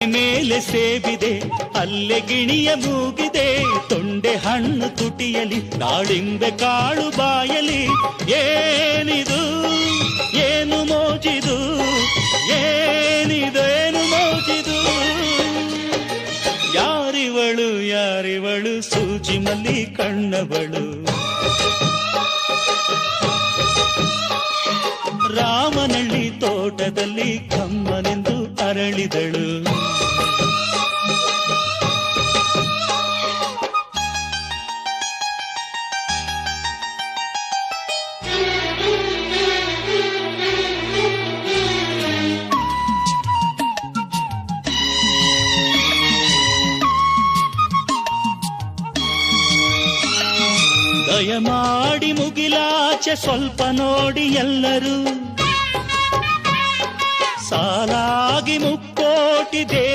ಮೇಲೆ ಸೇಬಿದೆ ಅಲ್ಲೆ ಗಿಣಿಯ ಮೂಗಿದೆ, ತೊಂಡೆ ಹಣ್ಣು ತುಟಿಯಲಿ ದಾಳಿಂಬೆ ಕಾಳು ಬಾಯಲಿ. ಏನಿದು ಏನು ಮೋಜಿದು, ಏನಿದೇನು ಮೋಜಿದು. ಯಾರಿವಳು ಯಾರಿವಳು ಸೂಜಿ ಮಲ್ಲಿ ಕಣ್ಣವಳು. ರಾಮನಳ್ಳಿ ತೋಟದಲ್ಲಿ ಕಮ್ಮನೆಂದು ಅರಳಿದಳು. ದಯಮಾಡಿ ಮುಗಿಲಾಚೆ ಸ್ವಲ್ಪ ನೋಡಿ ಎಲ್ಲರೂ, ಸಾಲಾಗಿ ಮುಕ್ಕೋಟಿ